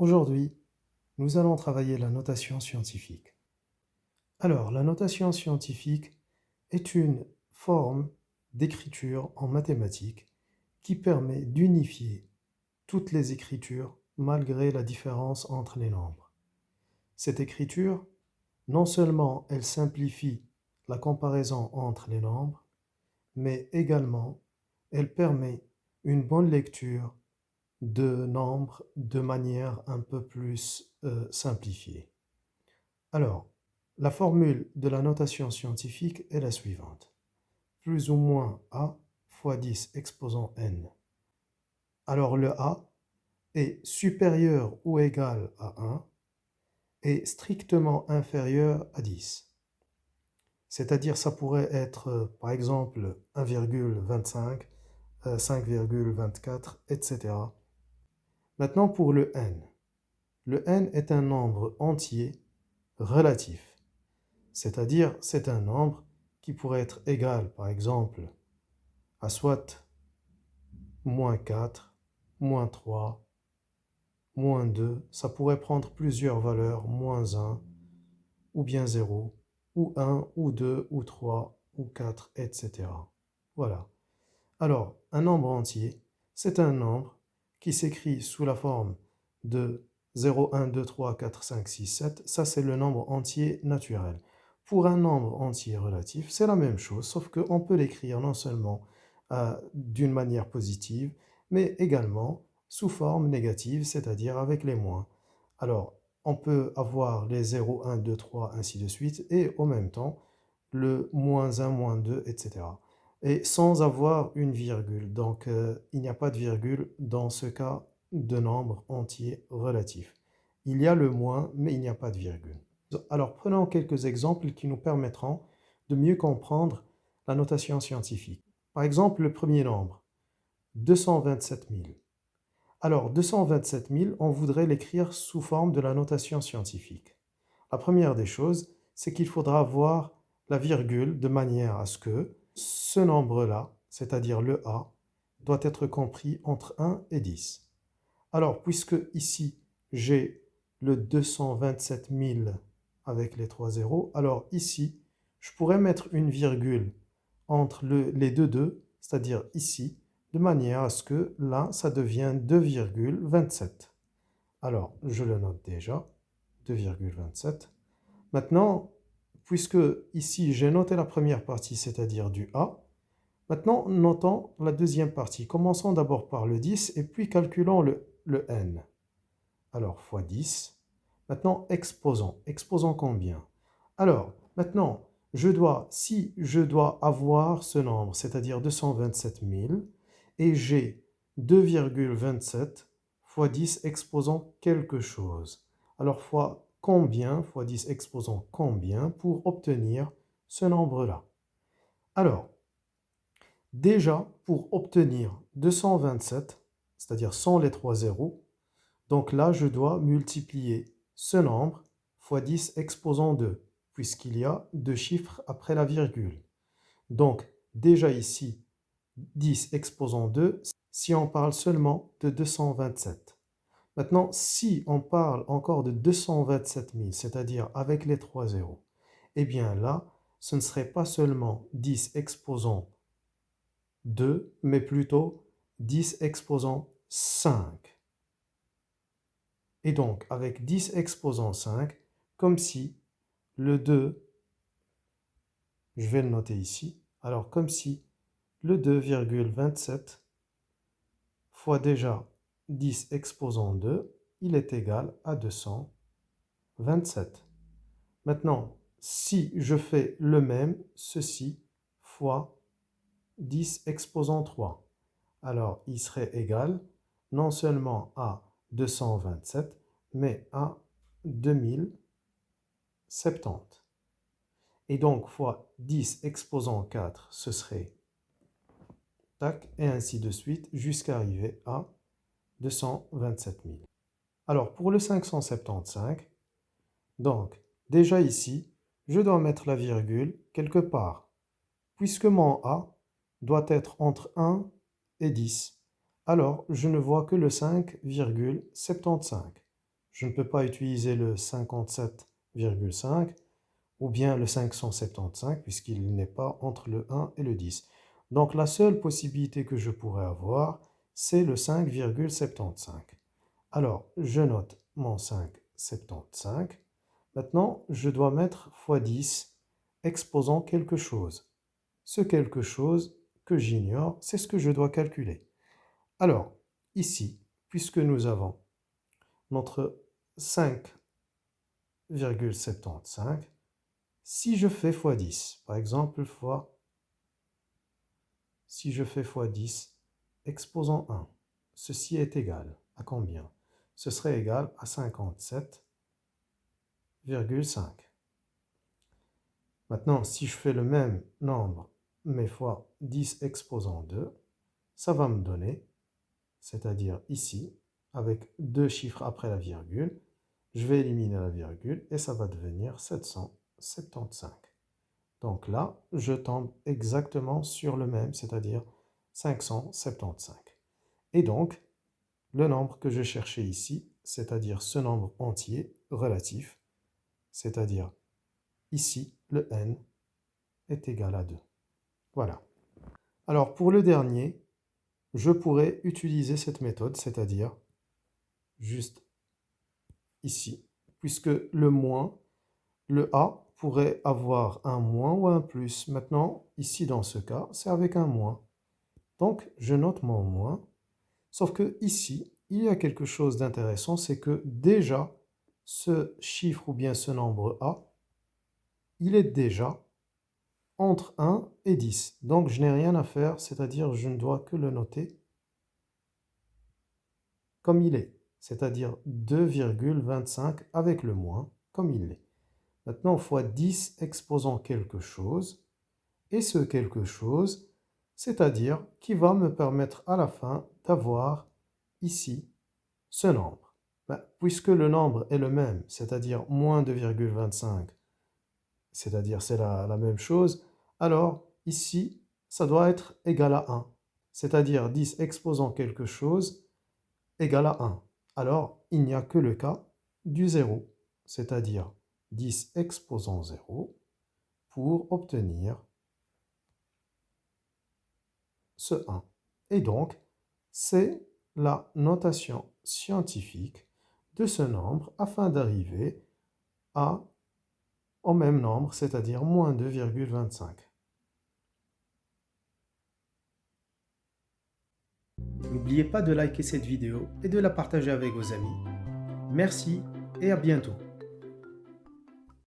Aujourd'hui, nous allons travailler la notation scientifique. Alors, la notation scientifique est une forme d'écriture en mathématiques qui permet d'unifier toutes les écritures malgré la différence entre les nombres. Cette écriture, non seulement elle simplifie la comparaison entre les nombres, mais également elle permet une bonne lecture de nombres de manière un peu plus simplifiée. Alors, la formule de la notation scientifique est la suivante. Plus ou moins a fois 10 exposant n. Alors le a est supérieur ou égal à 1 et strictement inférieur à 10. C'est-à-dire ça pourrait être par exemple 1,25, 5,24, etc. Maintenant pour le n. Le n est un nombre entier relatif, c'est-à-dire c'est un nombre qui pourrait être égal, par exemple, à soit moins 4, moins 3, moins 2, ça pourrait prendre plusieurs valeurs, moins 1, ou bien 0, ou 1, ou 2, ou 3, ou 4, etc. Voilà. Alors, un nombre entier, c'est un nombre qui s'écrit sous la forme de 0, 1, 2, 3, 4, 5, 6, 7. Ça, c'est le nombre entier naturel. Pour un nombre entier relatif, c'est la même chose, sauf qu'on peut l'écrire non seulement d'une manière positive, mais également sous forme négative, c'est-à-dire avec les moins. Alors, on peut avoir les 0, 1, 2, 3, ainsi de suite, et en même temps, le moins 1, moins 2, etc. Et sans avoir une virgule. Donc, il n'y a pas de virgule dans ce cas de nombre entier relatif. Il y a le moins, mais il n'y a pas de virgule. Alors, prenons quelques exemples qui nous permettront de mieux comprendre la notation scientifique. Par exemple, le premier nombre, 227 000. Alors, 227 000, on voudrait l'écrire sous forme de la notation scientifique. La première des choses, c'est qu'il faudra avoir la virgule de manière à ce que ce nombre-là, c'est-à-dire le A, doit être compris entre 1 et 10. Alors, puisque ici, j'ai le 227 000 avec les 3 zéros, alors ici, je pourrais mettre une virgule entre les deux 2, c'est-à-dire ici, de manière à ce que là, ça devient 2,27. Alors, je le note déjà, 2,27. Maintenant, puisque ici, j'ai noté la première partie, c'est-à-dire du A, maintenant, notons la deuxième partie. Commençons d'abord par le 10 et puis calculons le n. Alors, fois 10. Maintenant, exposons. Exposons combien? Alors, maintenant, si je dois avoir ce nombre, c'est-à-dire 227 000, et j'ai 2,27 fois 10 exposant quelque chose. Alors, fois combien, fois 10 exposant combien pour obtenir ce nombre-là? Alors, déjà, pour obtenir 227, c'est-à-dire sans les 3 zéros, donc là, je dois multiplier ce nombre fois 10 exposant 2, puisqu'il y a deux chiffres après la virgule. Donc, déjà ici, 10 exposant 2, si on parle seulement de 227. Maintenant, si on parle encore de 227 000, c'est-à-dire avec les 3 zéros, eh bien là, ce ne serait pas seulement 10 exposant 2, mais plutôt 10 exposant 5. Et donc, avec 10 exposant 5, comme si le 2, je vais le noter ici, alors comme si le 2,27 fois déjà 10 exposant 2, il est égal à 227. Maintenant, si je fais le même, ceci fois 10 exposant 3, alors il serait égal non seulement à 227, mais à 2070. Et donc, fois 10 exposant 4, ce serait tac, et ainsi de suite, jusqu'à arriver à 227 000. Alors, pour le 575, donc, déjà ici, je dois mettre la virgule quelque part, puisque mon A doit être entre 1 et 10. Alors, je ne vois que le 5,75. Je ne peux pas utiliser le 57,5 ou bien le 575 puisqu'il n'est pas entre le 1 et le 10. Donc la seule possibilité que je pourrais avoir, c'est le 5,75. Alors, je note mon 5,75. Maintenant, je dois mettre fois 10 exposant quelque chose. Ce quelque chose que j'ignore, c'est ce que je dois calculer. Alors, ici, puisque nous avons notre 5,75, si je fais fois 10, par exemple, si je fais fois 10, exposant 1, ceci est égal à combien? Ce serait égal à 57,5. Maintenant, si je fais le même nombre, mais fois 10 exposant 2, ça va me donner, c'est-à-dire ici, avec deux chiffres après la virgule, je vais éliminer la virgule et ça va devenir 775. Donc là, je tombe exactement sur le même, c'est-à-dire 575. Et donc, le nombre que je cherchais ici, c'est-à-dire ce nombre entier relatif, c'est-à-dire ici, le n, est égal à 2. Voilà. Alors, pour le dernier, je pourrais utiliser cette méthode, c'est-à-dire juste ici, puisque le moins, le A pourrait avoir un moins ou un plus. Maintenant, ici dans ce cas, c'est avec un moins. Donc, je note mon moins, sauf que ici, il y a quelque chose d'intéressant, c'est que déjà, ce chiffre ou bien ce nombre A, il est déjà entre 1 et 10. Donc, je n'ai rien à faire, c'est-à-dire je ne dois que le noter comme il est, c'est-à-dire 2,25 avec le moins, comme il est. Maintenant, fois 10 exposant quelque chose, et ce quelque chose, c'est-à-dire qui va me permettre à la fin d'avoir ici ce nombre. Puisque le nombre est le même, c'est-à-dire moins 2,25, c'est-à-dire c'est la même chose, alors ici, ça doit être égal à 1, c'est-à-dire 10 exposant quelque chose égale à 1. Alors, il n'y a que le cas du 0, c'est-à-dire 10 exposant 0 pour obtenir ce 1. Et donc, c'est la notation scientifique de ce nombre afin d'arriver au même nombre, c'est-à-dire moins 2,25. N'oubliez pas de liker cette vidéo et de la partager avec vos amis. Merci et à bientôt.